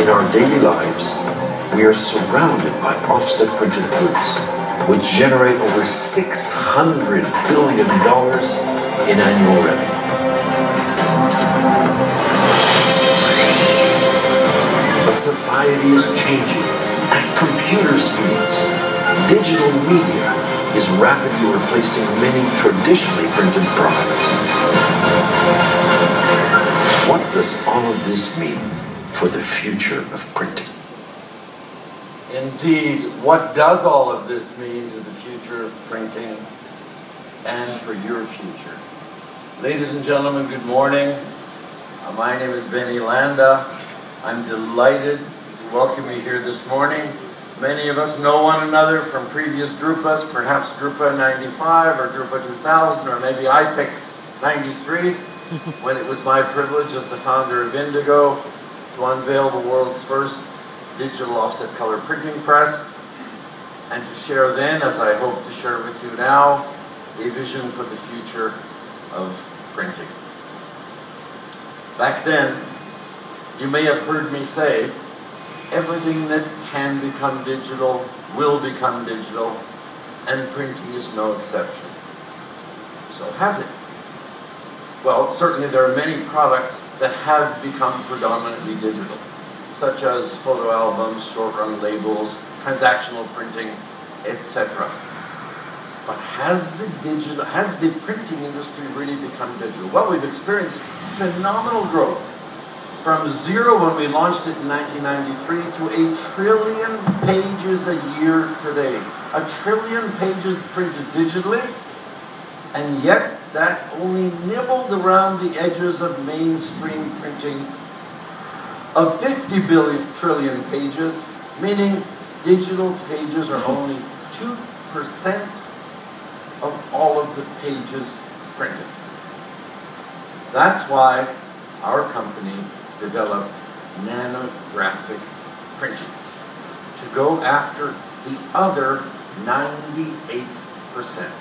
In our daily lives, we are surrounded by offset printed goods, which generate over $600 billion in annual revenue. But society is changing at computer speeds. Digital media is rapidly replacing many traditionally printed products. What does all of this mean for the future of printing? Indeed, what does all of this mean to the future of printing and for your future? Ladies and gentlemen, good morning. My name is Benny Landa. I'm delighted to welcome you here this morning. Many of us know one another from previous Drupas, perhaps Drupa 95 or Drupa 2000 or maybe IPIX 93, when it was my privilege as the founder of Indigo to unveil the world's first digital offset color printing press, and to share then, as I hope to share with you now, a vision for the future of printing. Back then, you may have heard me say, everything that can become digital will become digital, and printing is no exception. So has it? Well, certainly there are many products that have become predominantly digital, such as photo albums, short-run labels, transactional printing, etc. But has the printing industry really become digital? Well, we've experienced phenomenal growth from zero when we launched it in 1993 to 1 trillion pages a year today. 1 trillion pages printed digitally, and yet that only nibbled around the edges of mainstream printing of 50 trillion pages, meaning digital pages are only 2% of all of the pages printed. That's why our company developed nanographic printing, to go after the other 98%.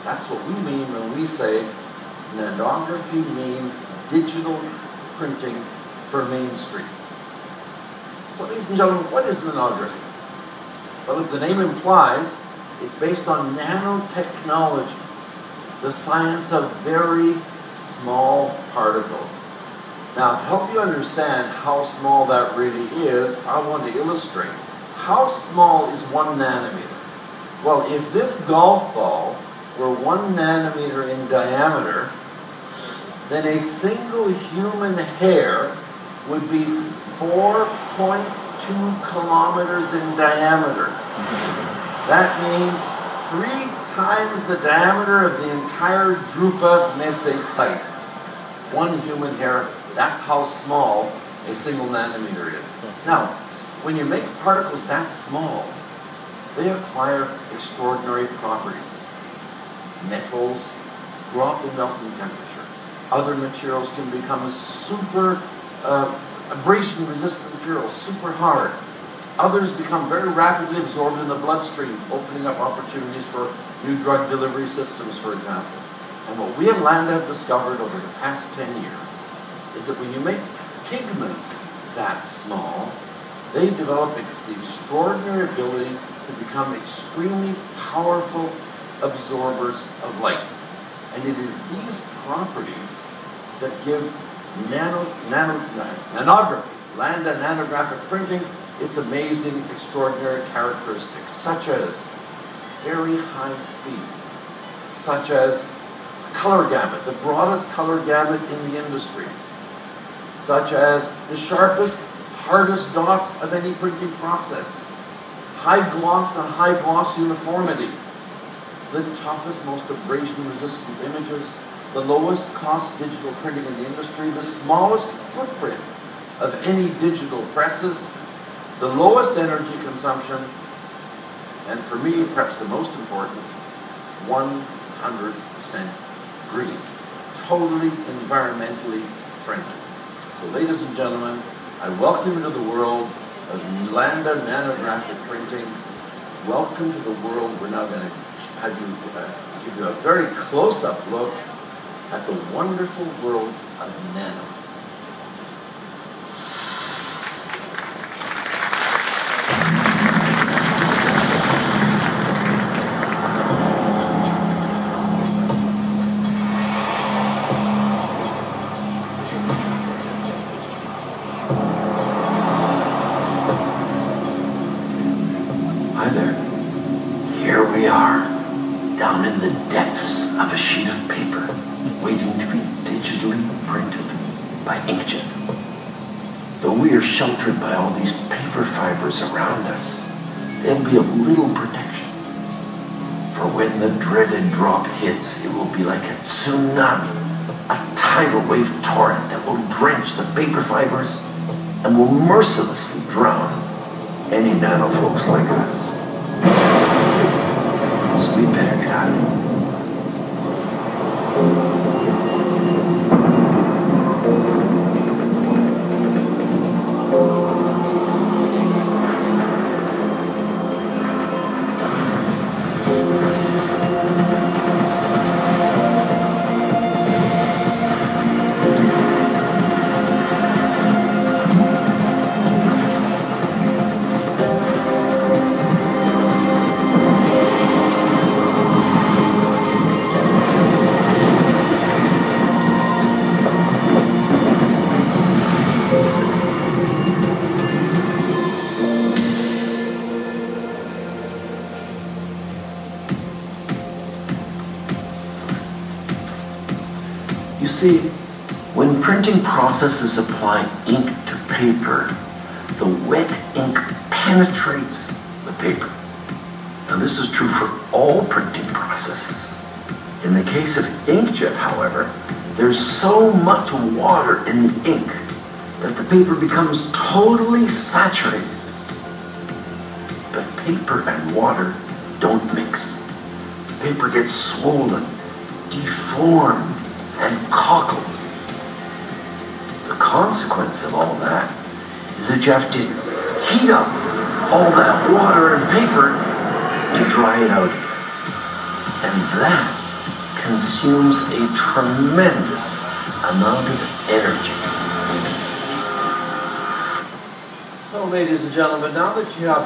That's what we mean when we say nanography means digital printing for mainstream. So, ladies and gentlemen, what is nanography? Well, as the name implies, it's based on nanotechnology, the science of very small particles. Now, to help you understand how small that really is, I want to illustrate. How small is 1 nanometer? Well, if this golf ball were 1 nanometer in diameter, then a single human hair would be 4.2 kilometers in diameter. That means 3 times the diameter of the entire Drupa mese site. 1 human hair, that's how small a single nanometer is. Now, when you make particles that small, they acquire extraordinary properties. Metals drop in melting temperature. Other materials can become super abrasion-resistant materials, super hard. Others become very rapidly absorbed in the bloodstream, opening up opportunities for new drug delivery systems, for example. And what we at Landa have discovered over the past 10 years is that when you make pigments that small, they develop the extraordinary ability to become extremely powerful absorbers of light. And it is these properties that give nanography, Landa nanographic printing, its amazing, extraordinary characteristics, such as very high speed, such as color gamut, the broadest color gamut in the industry, such as the sharpest, hardest dots of any printing process, high gloss and high gloss uniformity, the toughest, most abrasion-resistant images, the lowest cost digital printing in the industry, the smallest footprint of any digital presses, the lowest energy consumption, and for me, perhaps the most important, 100% green, totally environmentally friendly. So, ladies and gentlemen, I welcome you to the world of Landa nanographic printing. Welcome to the world. We're now going to have you give you a very close-up look at the wonderful world of nano. by inkjet. Though we are sheltered by all these paper fibers around us, they'll be of little protection. For when the dreaded drop hits, it will be like a tsunami, a tidal wave torrent that will drench the paper fibers and will mercilessly drown any nanofolks like us. So we better get out of here. You see, when printing processes apply ink to paper, the wet ink penetrates the paper. Now this is true for all printing processes. In the case of inkjet, however, there's so much water in the ink that the paper becomes totally saturated. But paper and water don't mix. The paper gets swollen, deformed, and cockled. The consequence of all that is that you have to heat up all that water and paper to dry it out. And that consumes a tremendous amount of energy. So, ladies and gentlemen, now that you have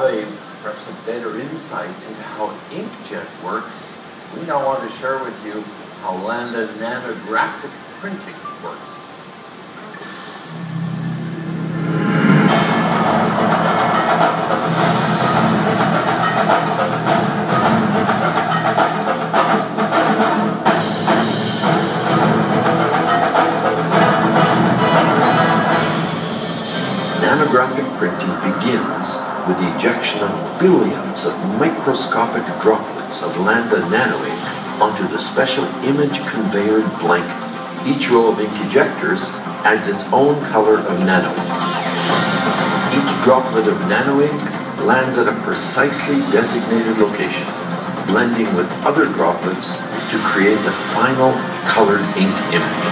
perhaps a better insight into how inkjet works, we now want to share with you how Landa nanographic printing works. Nanographic printing begins with the ejection of billions of microscopic droplets of Landa nanoink onto the special image conveyor blanket. Each row of ink ejectors adds its own color of nano. Each droplet of nano ink lands at a precisely designated location, blending with other droplets to create the final colored ink image.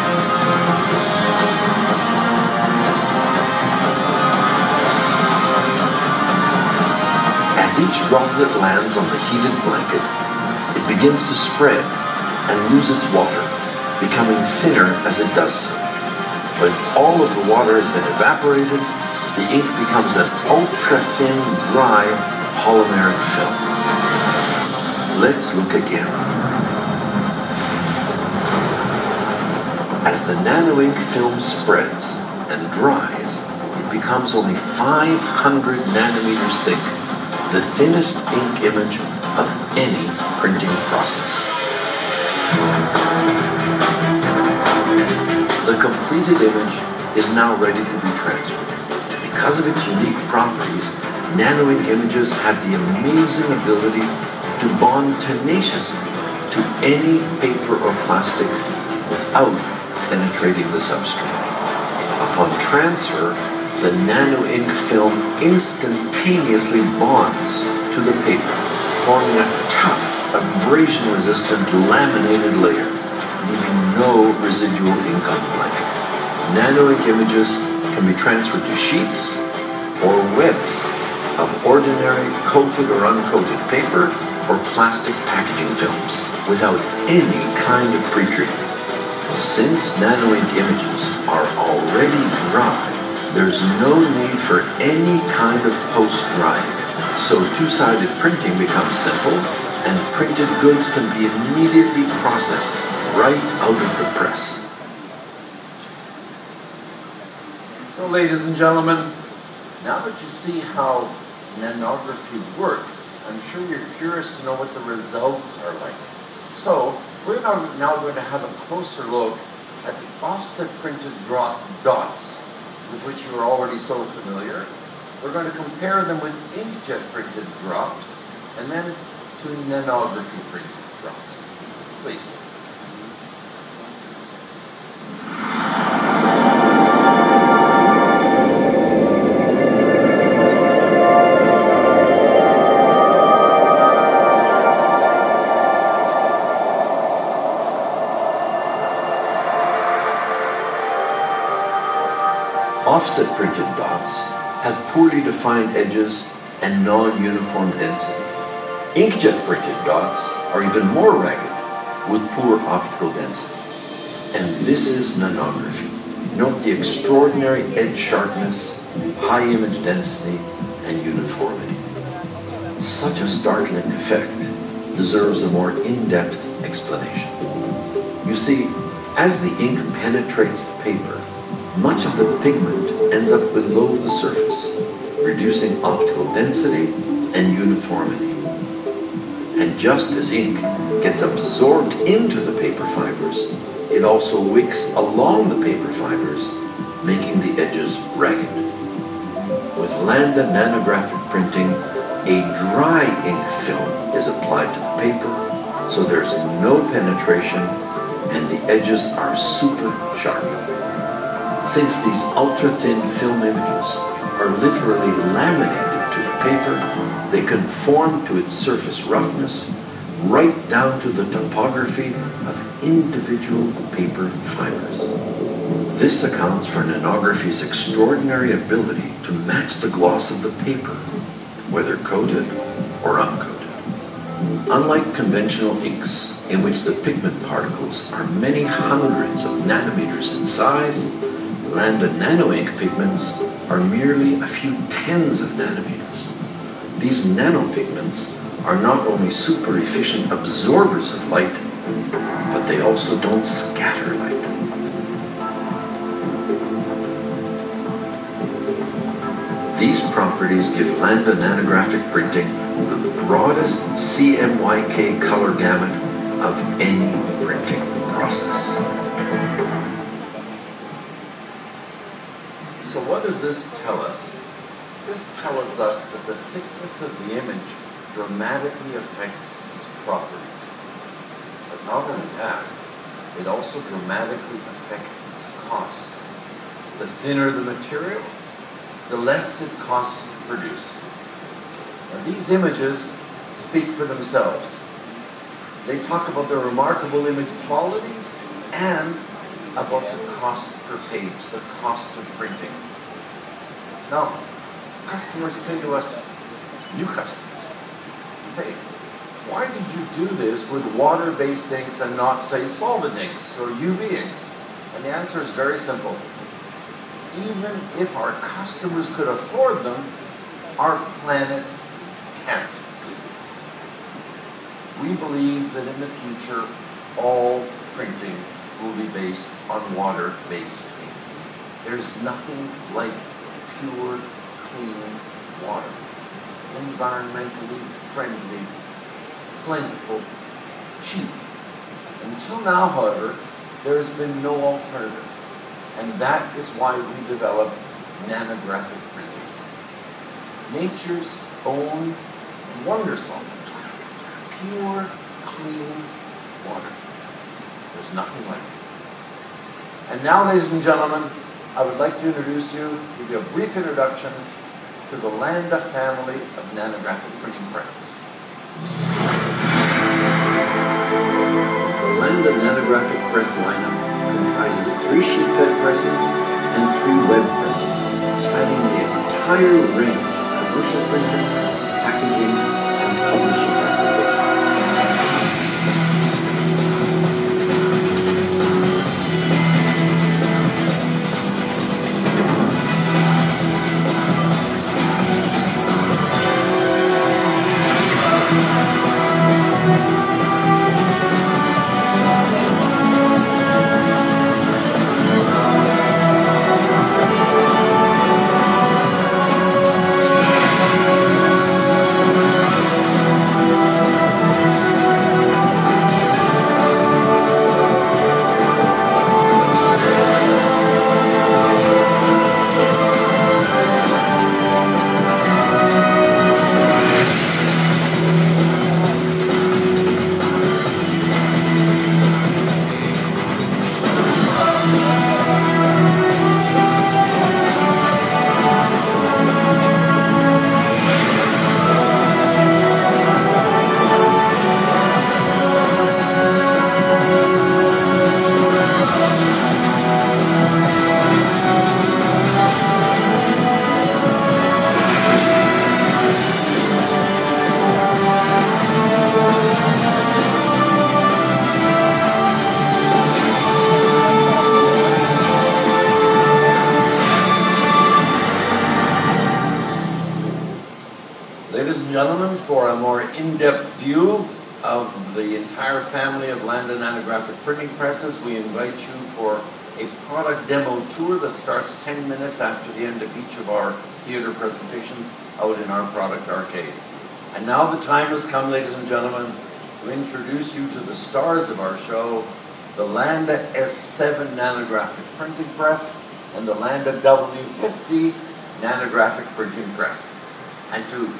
As each droplet lands on the heated blanket, it begins to spread and lose its water, becoming thinner as it does so. When all of the water has been evaporated, the ink becomes an ultra-thin, dry polymeric film. Let's look again. As the nano ink film spreads and dries, it becomes only 500 nanometers thick, the thinnest ink image of any printing process. The completed image is now ready to be transferred. Because of its unique properties, nano ink images have the amazing ability to bond tenaciously to any paper or plastic without penetrating the substrate. Upon transfer, the nano ink film instantaneously bonds to the paper, forming a tough, abrasion-resistant laminated layer, leaving no residual ink on the blanket. Nano ink images can be transferred to sheets or webs of ordinary coated or uncoated paper or plastic packaging films without any kind of pre-treatment. Since nano ink images are already dry, there's no need for any kind of post-drying. So two-sided printing becomes simple, and printed goods can be immediately processed right out of the press. So, ladies and gentlemen, now that you see how nanography works, I'm sure you're curious to know what the results are like. So, we're now going to have a closer look at the offset printed dots, with which you are already so familiar. We're going to compare them with inkjet printed drops, and then to nanography printed drops. Please. Offset printed dots have poorly defined edges and non-uniform density. Inkjet printed dots are even more ragged with poor optical density. And this is nanography. Note the extraordinary edge sharpness, high image density, and uniformity. Such a startling effect deserves a more in-depth explanation. You see, as the ink penetrates the paper, much of the pigment ends up below the surface, reducing optical density and uniformity. And just as ink gets absorbed into the paper fibers, it also wicks along the paper fibers, making the edges ragged. With Landa nanographic printing, a dry ink film is applied to the paper, so there's no penetration and the edges are super sharp. Since these ultra-thin film images are literally laminated to the paper, they conform to its surface roughness, right down to the topography of individual paper fibers. This accounts for nanography's extraordinary ability to match the gloss of the paper, whether coated or uncoated. Unlike conventional inks, in which the pigment particles are many hundreds of nanometers in size, Landa nano ink pigments are merely a few tens of nanometers. These nanopigments are not only super efficient absorbers of light, but they also don't scatter light. These properties give Landa nanographic printing the broadest CMYK color gamut of any printing process. So what does this tell us? This tells us that the thickness of the image dramatically affects its properties. But not only that, it also dramatically affects its cost. The thinner the material, the less it costs to produce. Now, these images speak for themselves. They talk about their remarkable image qualities and about the cost per page, the cost of printing. Now, customers say to us, new customers, hey, why did you do this with water-based inks and not, say, solvent inks or UV inks? And the answer is very simple. Even if our customers could afford them, our planet can't. We believe that in the future, all printing will be based on water-based inks. There's nothing like pure, clean water. Environmentally friendly, plentiful, cheap. Until now, however, there has been no alternative. And that is why we developed nanographic printing. Nature's own wonder solvent. Pure, clean water. There's nothing like it. And now, ladies and gentlemen, I would like to introduce you, give you a brief introduction to the Landa family of nanographic printing presses. The Landa nanographic press lineup comprises 3 sheet-fed presses and 3 web presses, spanning the entire range of commercial printing, packaging, and publishing applications. gentlemen, for a more in-depth view of the entire family of Landa Nanographic printing presses, we invite you for a product demo tour that starts 10 minutes after the end of each of our theater presentations out in our product arcade. And now the time has come, ladies and gentlemen, to introduce you to the stars of our show, the Landa S7 Nanographic printing press and the Landa W50 Nanographic printing press. And to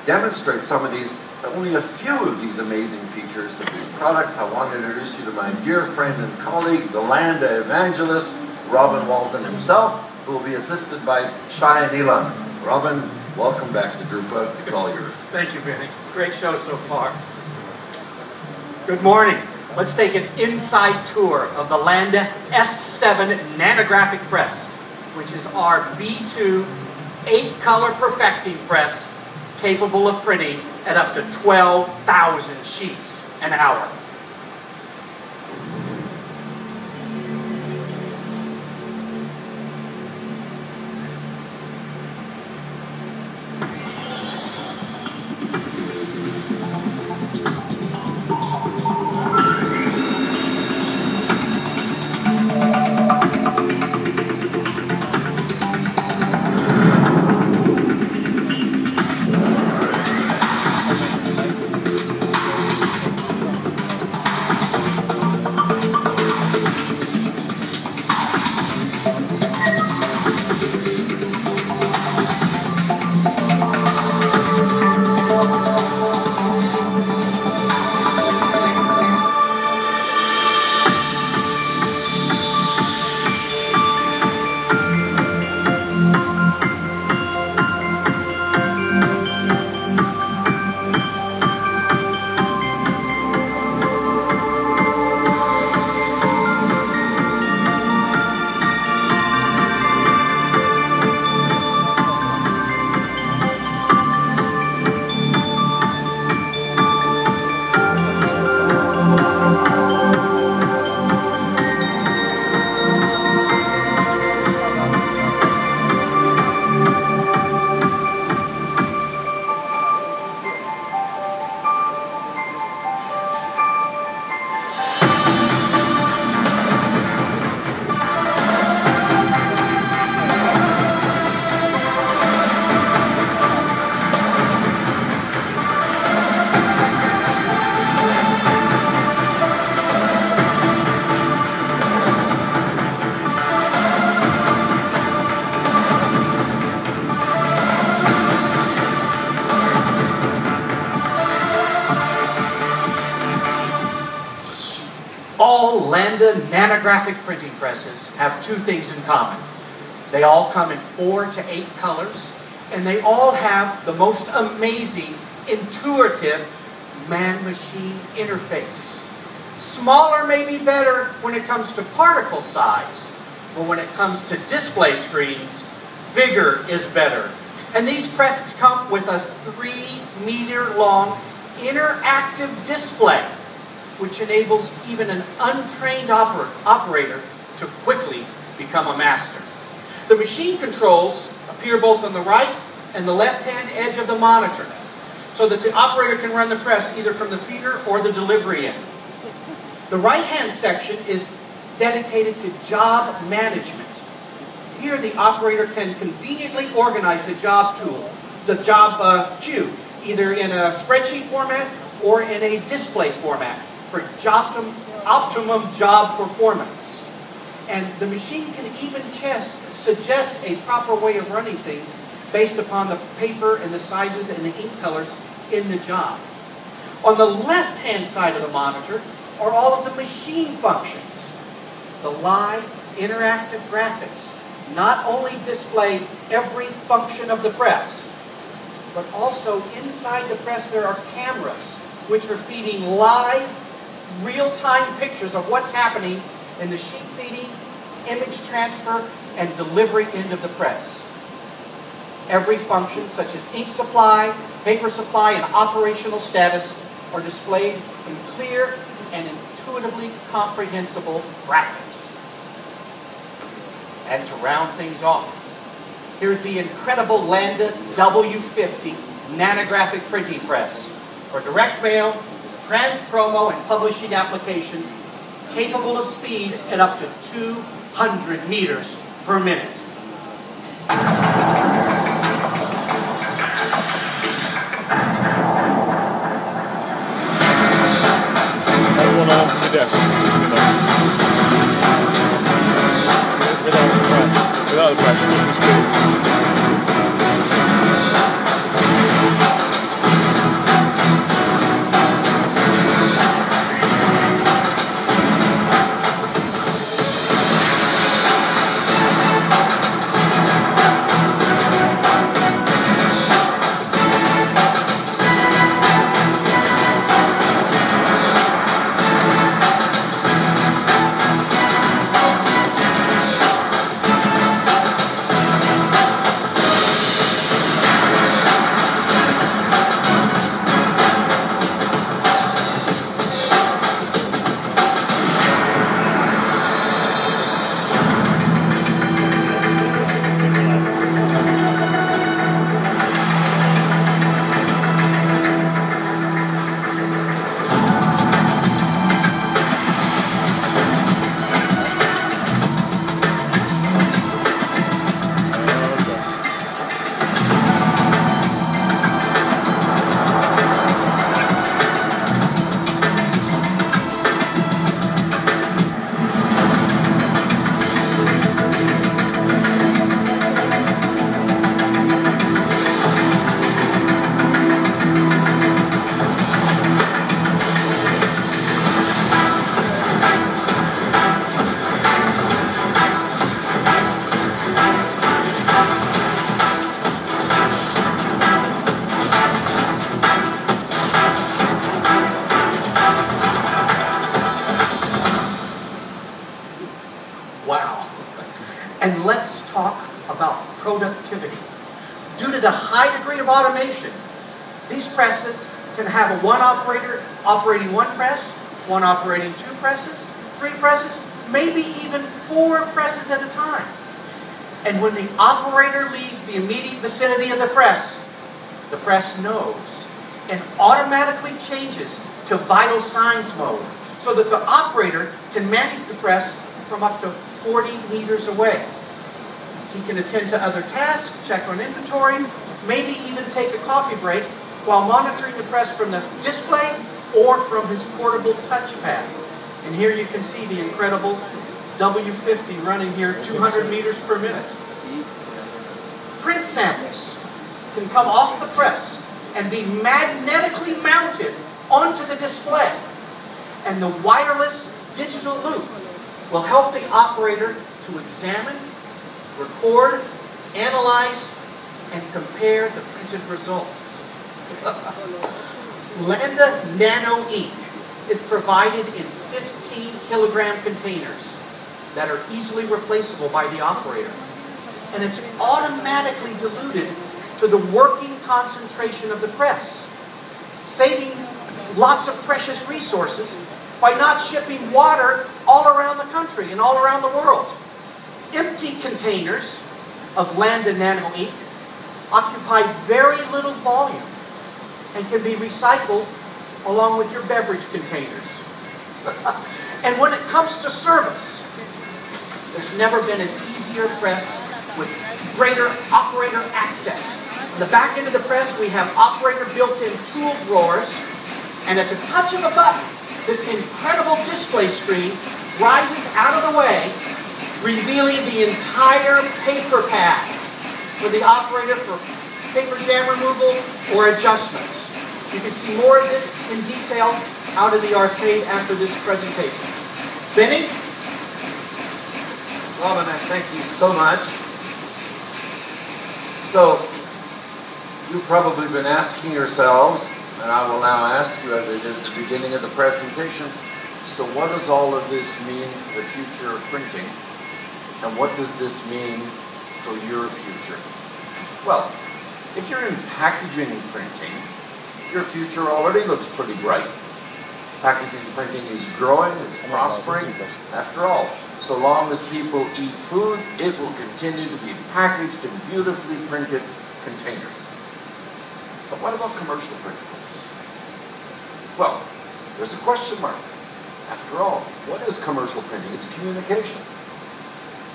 demonstrate some of these, only a few of these amazing features of these products, I want to introduce you to my dear friend and colleague, the Landa evangelist, Robin Walton himself, who will be assisted by Shai and Ilan. Robin, welcome back to Drupa. It's all yours. Thank you, Benny. Great show so far. Good morning. Let's take an inside tour of the Landa S7 Nanographic press, which is our B2 8-color perfecting press capable of printing at up to 12,000 sheets an hour. All Landa Nanographic printing presses have two things in common. They all come in 4 to 8 colors, and they all have the most amazing, intuitive man-machine interface. Smaller may be better when it comes to particle size, but when it comes to display screens, bigger is better. And these presses come with a 3-meter-long interactive display, which enables even an untrained operator to quickly become a master. The machine controls appear both on the right and the left-hand edge of the monitor, so that the operator can run the press either from the feeder or the delivery end. The right-hand section is dedicated to job management. Here the operator can conveniently organize the job tool, the job queue, either in a spreadsheet format or in a display format for optimum job performance. And the machine can even suggest a proper way of running things based upon the paper and the sizes and the ink colors in the job. On the left-hand side of the monitor are all of the machine functions. The live interactive graphics not only display every function of the press, but also inside the press there are cameras which are feeding live, real-time pictures of what's happening in the sheet feeding, image transfer, and delivery end of the press. Every function, such as ink supply, paper supply, and operational status, are displayed in clear and intuitively comprehensible graphics. And to round things off, here's the incredible Landa W50 Nanographic printing press for direct mail, trans-promo, and publishing application, capable of speeds at up to 200 meters per minute. Everyone on the desk. Without the press, just the speed. And let's talk about productivity. Due to the high degree of automation, these presses can have a one operator operating one press, one operating two presses, three presses, maybe even four presses at a time. And when the operator leaves the immediate vicinity of the press knows and automatically changes to vital signs mode so that the operator can manage the press from up to 40 meters away. He can attend to other tasks, check on inventory, maybe even take a coffee break while monitoring the press from the display or from his portable touchpad. And here you can see the incredible W50 running here 200 meters per minute. Print samples can come off the press and be magnetically mounted onto the display. And the wireless digital loop will help the operator to examine, record, analyze, and compare the printed results. Landa Nano Ink is provided in 15-kilogram containers that are easily replaceable by the operator. And it's automatically diluted to the working concentration of the press, saving lots of precious resources by not shipping water all around the country and all around the world. Empty containers of Landa Nano Ink occupy very little volume and can be recycled along with your beverage containers. And when it comes to service, there's never been an easier press with greater operator access. On the back end of the press, we have operator built-in tool drawers, and at the touch of a button, this incredible display screen rises out of the way, revealing the entire paper pad for the operator for paper jam removal or adjustments. You can see more of this in detail out of the arcade after this presentation. Benny? Robin, I thank you so much. So, you've probably been asking yourselves, and I will now ask you as I did at the beginning of the presentation, so what does all of this mean for the future of printing? And what does this mean for your future? Well, if you're in packaging and printing, your future already looks pretty bright. Packaging and printing is growing, it's prospering. After all, so long as people eat food, it will continue to be packaged in beautifully printed containers. But what about commercial printing? Well, there's a question mark. After all, what is commercial printing? It's communication.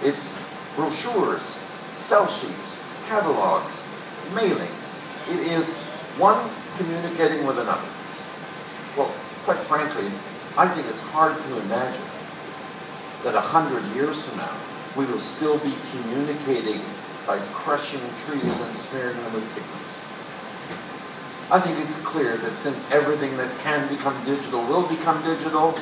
It's brochures, sell sheets, catalogs, mailings. It is one communicating with another. Well, quite frankly, I think it's hard to imagine that 100 years from now, we will still be communicating by crushing trees and smearing them with pigments. I think it's clear that since everything that can become digital will become digital,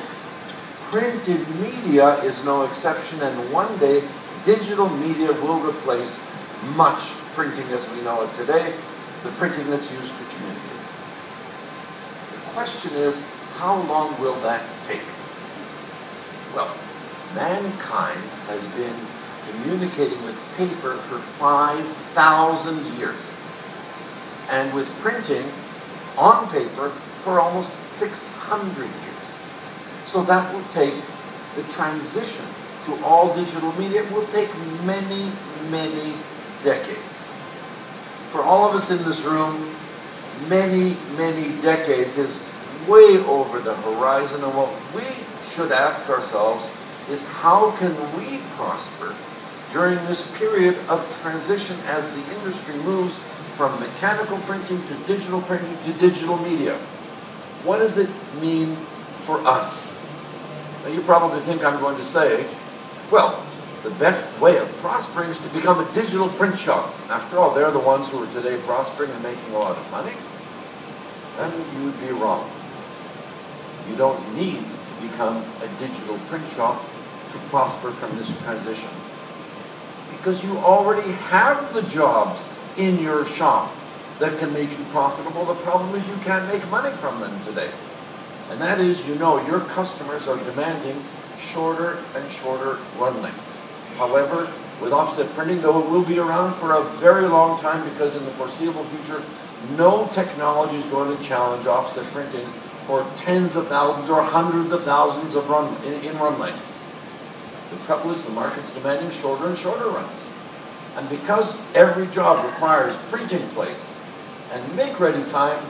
printed media is no exception, and one day digital media will replace much printing as we know it today, the printing that's used to communicate. The question is, how long will that take? Well, mankind has been communicating with paper for 5,000 years, and with printing on paper for almost 600 years. So that will take the transition to all digital media. It will take many, many decades. For all of us in this room, many, many decades is way over the horizon, and what we should ask ourselves is how can we prosper during this period of transition as the industry moves from mechanical printing to digital media. What does it mean for us? Now you probably think I'm going to say, well, the best way of prospering is to become a digital print shop. After all, they're the ones who are today prospering and making a lot of money. And you would be wrong. You don't need to become a digital print shop to prosper from this transition, because you already have the jobs in your shop that can make you profitable. The problem is you can't make money from them today. And that is, you know, your customers are demanding shorter and shorter run lengths. However, with offset printing, though it will be around for a very long time, because in the foreseeable future, no technology is going to challenge offset printing for tens of thousands or hundreds of thousands of run length. The trouble is the market's demanding shorter and shorter runs. And because every job requires printing plates and make-ready time,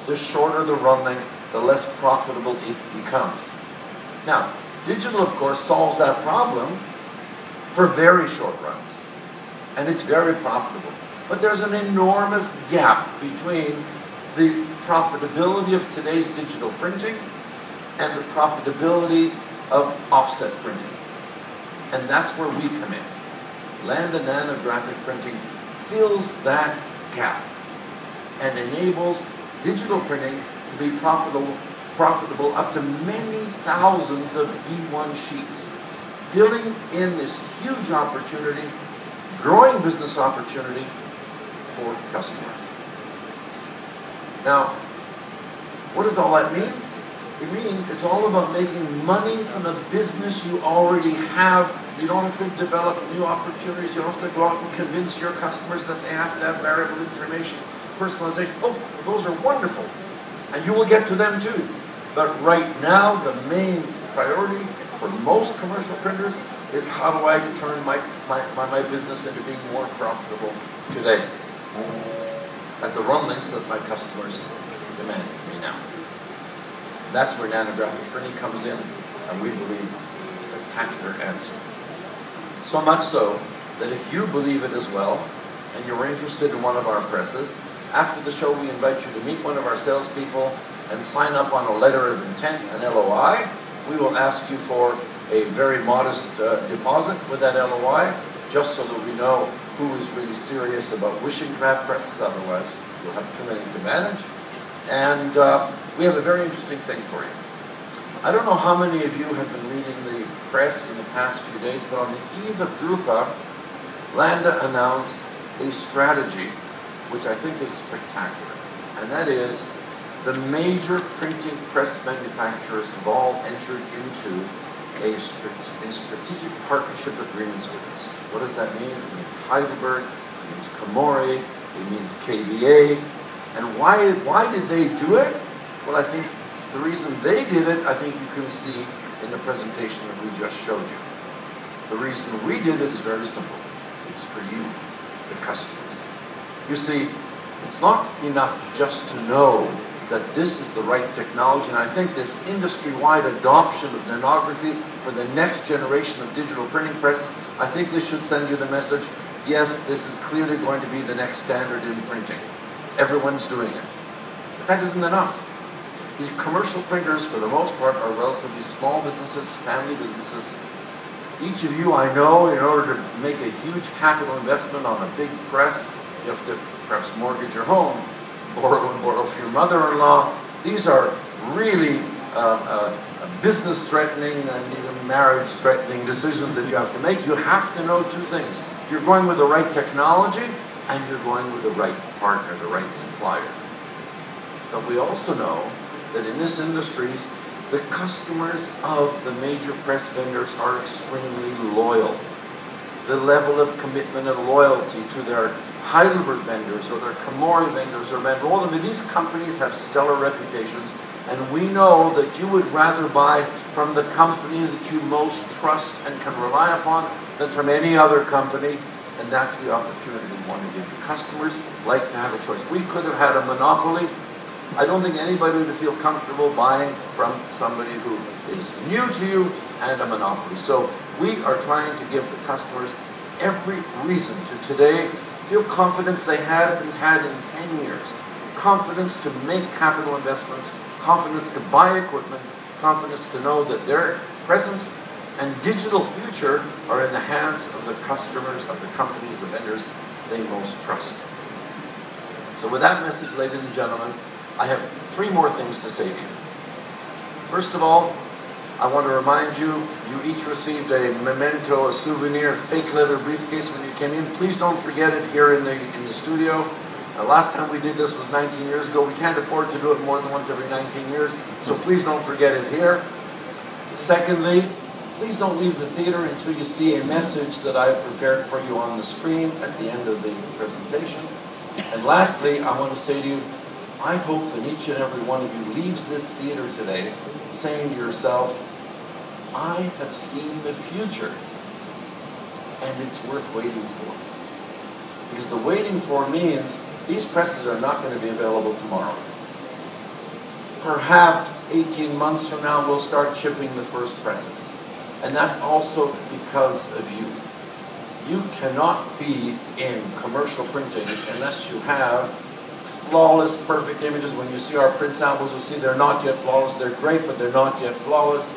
the shorter the run length, the less profitable it becomes. Now, digital, of course, solves that problem for very short runs, and it's very profitable. But there's an enormous gap between the profitability of today's digital printing and the profitability of offset printing. And that's where we come in. Landa Nanographic printing fills that gap and enables digital printing to be profitable up to many thousands of B1 sheets, filling in this huge opportunity, growing business opportunity for customers. Now, what does all that mean? It means it's all about making money from the business you already have. You don't have to develop new opportunities. You don't have to go out and convince your customers that they have to have variable information, personalization. Oh, those are wonderful. And you will get to them too. But right now, the main priority for most commercial printers is how do I turn my business into being more profitable today at the run lengths that my customers demand of me now. That's where nanographic printing comes in, and we believe it's a spectacular answer. So much so that if you believe it as well, and you're interested in one of our presses, after the show we invite you to meet one of our salespeople and sign up on a letter of intent, an LOI. We will ask you for a very modest deposit with that LOI, just so that we know who is really serious about wishing to have presses, otherwise you'll have too many to manage. And we have a very interesting thing for you. I don't know how many of you have been reading the press in the past few days, but on the eve of Drupa, Landa announced a strategy which I think is spectacular, and that is the major printing press manufacturers have all entered into strategic partnership agreements with us. What does that mean? It means Heidelberg, it means Komori, it means KBA. And why did they do it? Well, I think the reason they did it, I think you can see in the presentation that we just showed you. The reason we did it is very simple. It's for you, the customers. You see, It's not enough just to know that this is the right technology, and I think this industry-wide adoption of nanography for the next generation of digital printing presses, I think this should send you the message, yes, this is clearly going to be the next standard in printing. Everyone's doing it. But that isn't enough. These commercial printers, for the most part, are relatively small businesses, family businesses. Each of you, I know, in order to make a huge capital investment on a big press, you have to perhaps mortgage your home, borrow from your mother-in-law. These are really business-threatening and even marriage-threatening decisions that you have to make. You have to know two things. You're going with the right technology, and you're going with the right partner, the right supplier. But we also know that in this industry, the customers of the major press vendors are extremely loyal. The level of commitment and loyalty to their Heidelberg vendors or their Komori vendors or Mandrola, these companies have stellar reputations, and we know that you would rather buy from the company that you most trust and can rely upon than from any other company, and that's the opportunity we want to give you. Customers like to have a choice. We could have had a monopoly. I don't think anybody would feel comfortable buying from somebody who is new to you and a monopoly. So we are trying to give the customers every reason to today feel confidence they haven't had in 10 years. Confidence to make capital investments, confidence to buy equipment, confidence to know that their present and digital future are in the hands of the customers, of the companies, the vendors they most trust. So with that message, ladies and gentlemen, I have three more things to say to you. First of all, I want to remind you, you each received a memento, a souvenir, fake leather briefcase when you came in. Please don't forget it here in the studio. Last time we did this was 19 years ago. We can't afford to do it more than once every 19 years, so please don't forget it here. Secondly, please don't leave the theater until you see a message that I've prepared for you on the screen at the end of the presentation. And lastly, I want to say to you, I hope that each and every one of you leaves this theater today saying to yourself, I have seen the future, and it's worth waiting for. Because the waiting for means these presses are not going to be available tomorrow. Perhaps 18 months from now we'll start shipping the first presses. And that's also because of you. You cannot be in commercial printing unless you have flawless, perfect images. When you see our print samples, you'll see they're not yet flawless. They're great, but they're not yet flawless.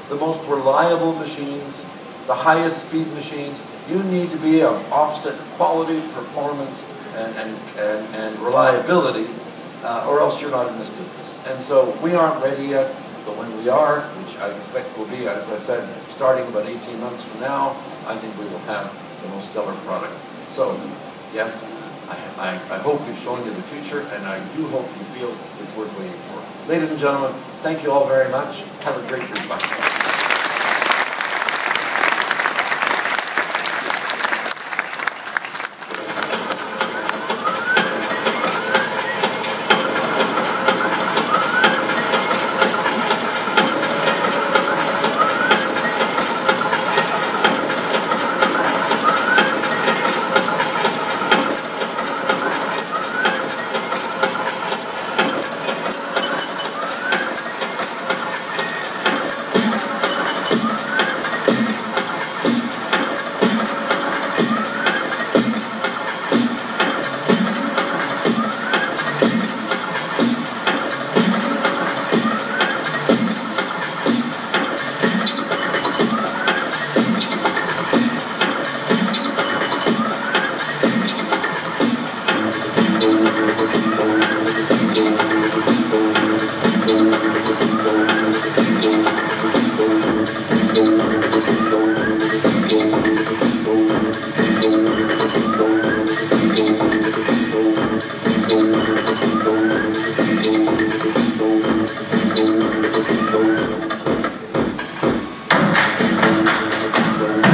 The most reliable machines, the highest speed machines, you need to be of offset quality, performance, and reliability, or else you're not in this business. And so we aren't ready yet, but when we are, which I expect will be, as I said, starting about 18 months from now, I think we will have the most stellar products. So, yes, I hope we've shown you the future, and I do hope you feel it's worth waiting for. Ladies and gentlemen, thank you all very much. Have a great week. Bye.